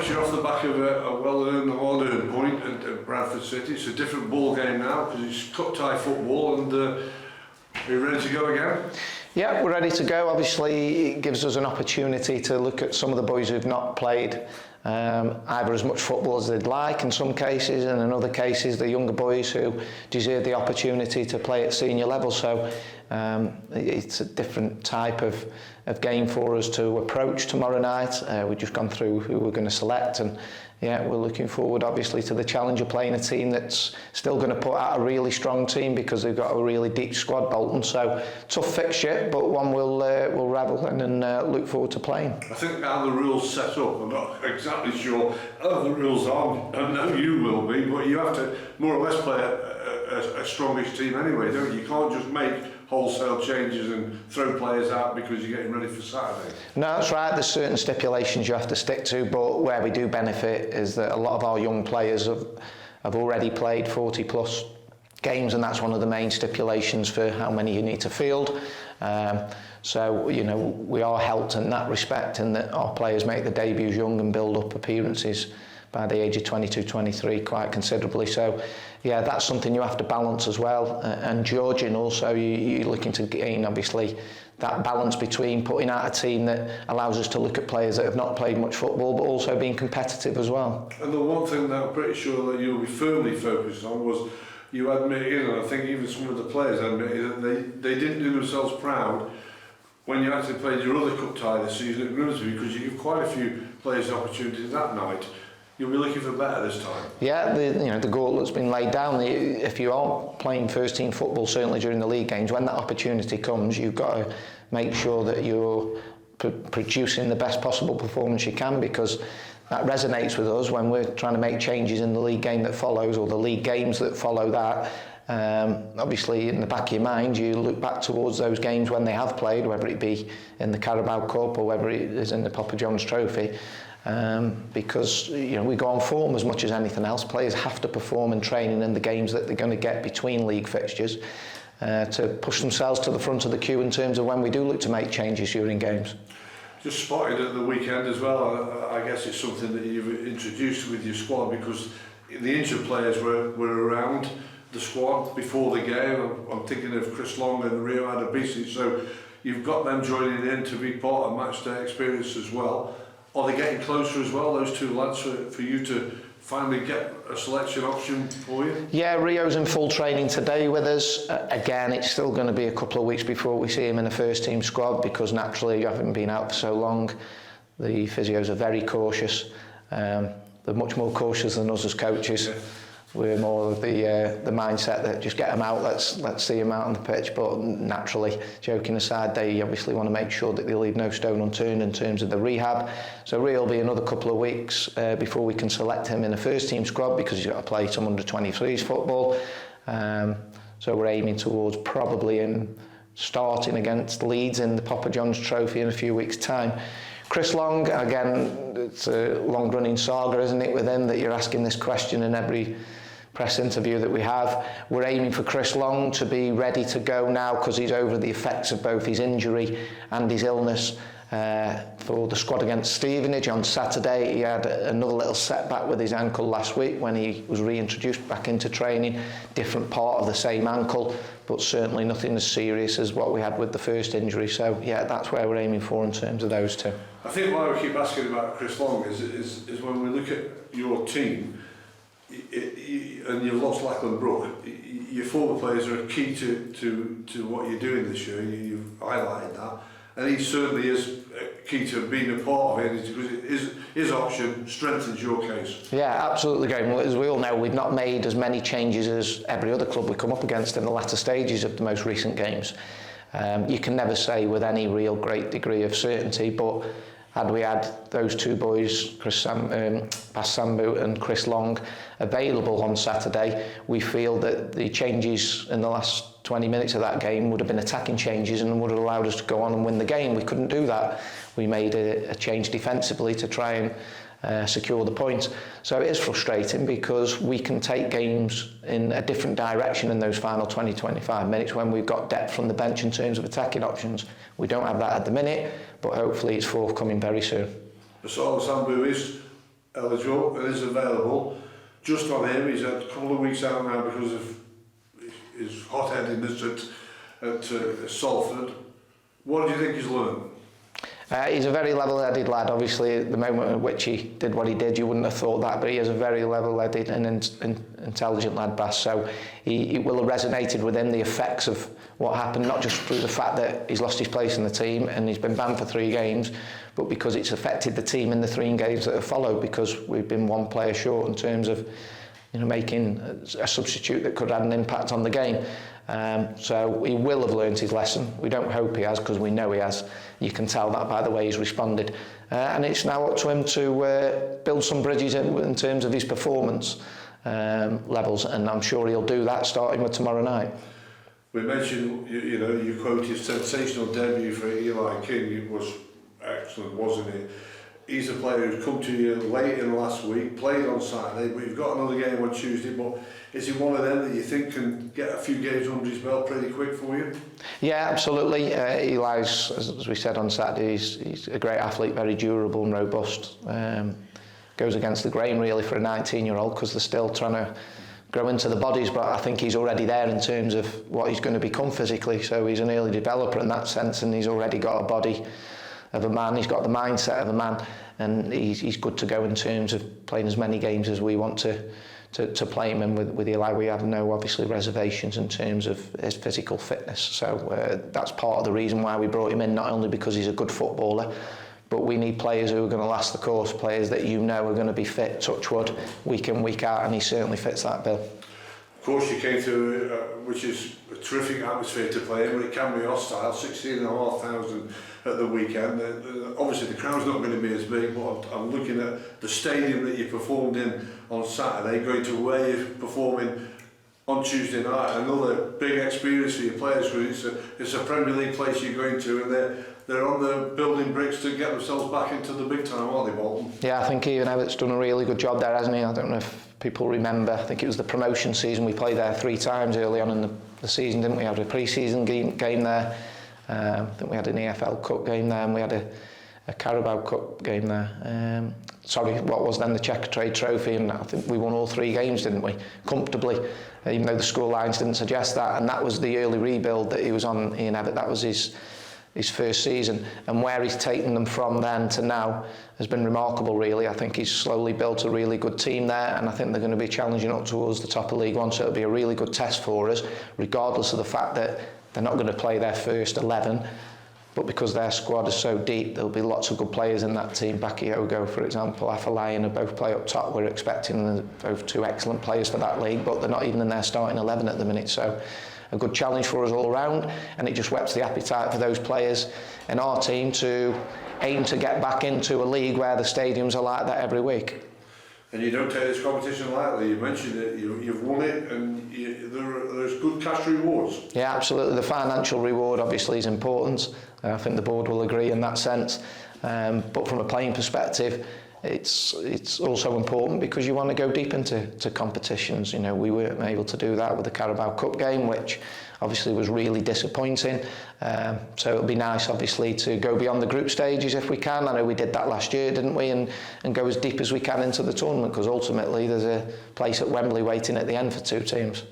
much you're off the back of a well-earned, hard-earned point at Bradford City. It's a different ball game now because it's cup-tie football, and are you ready to go again? Yeah, we're ready to go. Obviously, it gives us an opportunity to look at some of the boys who've not played either as much football as they'd like in some cases, and in other cases the younger boys who deserve the opportunity to play at senior level. So it's a different type of game for us to approach tomorrow night. We've just gone through who we're going to select, and yeah, we're looking forward obviously to the challenge of playing a team that's still going to put out a really strong team because they've got a really deep squad, Bolton. So tough fixture, but one we'll revel in and look forward to playing. I think how the rules set up, I'm not exactly sure how the rules are. I know you will be, but you have to more or less play a strongish team anyway, don't you? You can't just make wholesale changes and throw players out because you're getting ready for Saturday. No, that's right. There's certain stipulations you have to stick to, but where we do benefit is that a lot of our young players have already played 40 plus games, and that's one of the main stipulations for how many you need to field. So, you know, we are helped in that respect, in that our players make their debuts young and build up appearances by the age of 22, 23 quite considerably. So, yeah, that's something you have to balance as well. And judging also, you're looking to gain, obviously, that balance between putting out a team that allows us to look at players that have not played much football, but also being competitive as well. And the one thing that I'm pretty sure that you'll be firmly focused on was you admitted, and I think even some of the players admitted, that they didn't do themselves proud when you actually played your other cup tie this season at Grimsby, because you give quite a few players the opportunity that night. You'll be looking for better this time. Yeah, the gauntlet's been laid down. If you are playing first team football, certainly during the league games, when that opportunity comes, you've got to make sure that you're producing the best possible performance you can, because that resonates with us when we're trying to make changes in the league game that follows, or the league games that follow that. Obviously, in the back of your mind, you look back towards those games when they have played, whether it be in the Carabao Cup or whether it is in the Papa John's Trophy. Because we go on form as much as anything else. Players have to perform in training in the games that they're going to get between league fixtures to push themselves to the front of the queue in terms of when we do look to make changes during games. Just spotted at the weekend as well. I guess it's something that you've introduced with your squad, because the injured players were around the squad before the game. I'm thinking of Chris Long and Rio Adebisi, so you've got them joining in to be part of match day experience as well. Are they getting closer as well, those two lads, for you to finally get a selection option for you? Yeah, Rio's in full training today with us. Again, it's still going to be a couple of weeks before we see him in a first team squad, because naturally, having been out for so long, the physios are very cautious. They're much more cautious than us as coaches. Yeah. We're more of the mindset that just get them out, let's see them out on the pitch. But naturally, joking aside, they obviously want to make sure that they leave no stone unturned in terms of the rehab. So Rio will be another couple of weeks before we can select him in a first team squad, because he's got to play some under-23s football. So we're aiming towards probably starting against Leeds in the Papa John's Trophy in a few weeks' time. Chris Long, again, it's a long-running saga, isn't it, with him, that you're asking this question in every press interview that we have. We're aiming for Chris Long to be ready to go now, because he's over the effects of both his injury and his illness. For the squad against Stevenage on Saturday, he had another little setback with his ankle last week when he was reintroduced back into training. Different part of the same ankle, but certainly nothing as serious as what we had with the first injury. So yeah, that's where we're aiming for in terms of those two. I think why we keep asking about Chris Long is when we look at your team, and you've lost Lachlan Brook, your former players are key to what you're doing this year. You've highlighted that, and he certainly is key to being a part of it, because his option strengthens your case. Yeah, absolutely, Graham. As we all know, we've not made as many changes as every other club we come up against in the latter stages of the most recent games. You can never say with any real great degree of certainty, but had we had those two boys, Bas Sambu and Chris Long, available on Saturday, we feel that the changes in the last 20 minutes of that game would have been attacking changes and would have allowed us to go on and win the game. We couldn't do that. We made a change defensively to try and secure the point. So it is frustrating, because we can take games in a different direction in those final 20-25 minutes when we've got depth from the bench in terms of attacking options. We don't have that at the minute, but hopefully it's forthcoming very soon. Basala Sambu is eligible and is available. Just on him, he's had a couple of weeks out now because of his hot-headedness at Salford. What do you think he's learned? He's a very level-headed lad. Obviously, at the moment at which he did what he did, you wouldn't have thought that, but he is a very level-headed and intelligent lad, Bass. So it will have resonated with him, the effects of what happened, not just through the fact that he's lost his place in the team and he's been banned for 3 games, but because it's affected the team in the 3 games that have followed, because we've been 1 player short in terms of making a substitute that could have had an impact on the game. So he will have learnt his lesson. We don't hope he has, because we know he has. You can tell that by the way he's responded. And it's now up to him to build some bridges in terms of his performance levels, and I'm sure he'll do that starting with tomorrow night. We mentioned, you quote his sensational debut for Eli King. It was excellent, wasn't it? He's a player who's come to you late in last week, played on Saturday, but you've got another game on Tuesday. But is he one of them that you think can get a few games under his belt pretty quick for you? Yeah, absolutely. Eli's, as we said on Saturday, he's a great athlete, very durable and robust. Goes against the grain really for a 19-year-old, because they're still trying to grow into the bodies, but I think he's already there in terms of what he's going to become physically. So he's an early developer in that sense, and he's already got a body of a man, he's got the mindset of a man, and he's good to go in terms of playing as many games as we want to play him. And with Eli, we have no obviously reservations in terms of his physical fitness. So that's part of the reason why we brought him in, not only because he's a good footballer, but we need players who are going to last the course, players that are going to be fit, touch wood, week in, week out, and he certainly fits that bill. Of course, you came to, which is a terrific atmosphere to play in, but it can be hostile, 16,500 at the weekend. Obviously, the crowd's not going to be as big, but I'm looking at the stadium that you performed in on Saturday, going to where you're performing on Tuesday night. Another big experience for your players, because it's a Premier League place you're going to, and they're on the building bricks to get themselves back into the big time, aren't they, Bolton? Yeah, I think Ian Everett's done a really good job there, hasn't he? I don't know if people remember, I think it was the promotion season, we played there 3 times early on in the season, didn't we? We had a pre-season game there, I think we had an EFL Cup game there, and we had a Carabao Cup game there. What was then the Checker Trade Trophy, and I think we won all 3 games, didn't we? Comfortably, even though the score lines didn't suggest that, and that was the early rebuild that he was on, Ian Everett. That was his first season, and where he's taken them from then to now has been remarkable really. I think he's slowly built a really good team there, and I think they're going to be challenging up towards the top of League One, so it'll be a really good test for us, regardless of the fact that they're not going to play their first 11, but because their squad is so deep, there'll be lots of good players in that team. Bakayoko, for example, Afolayan, who both play up top. We're expecting both 2 excellent players for that league, but they're not even in their starting 11 at the minute, so a good challenge for us all round, and it just whets the appetite for those players in our team to aim to get back into a league where the stadiums are like that every week. And you don't take this competition lightly. You mentioned it, you've won it, and there's good cash rewards. Yeah, absolutely. The financial reward obviously is important. I think the board will agree in that sense. But from a playing perspective, it's also important because you want to go deep into competitions. We weren't able to do that with the Carabao Cup game, which obviously was really disappointing. So it'll be nice, obviously, to go beyond the group stages if we can. I know we did that last year, didn't we? And go as deep as we can into the tournament, because ultimately there's a place at Wembley waiting at the end for 2 teams.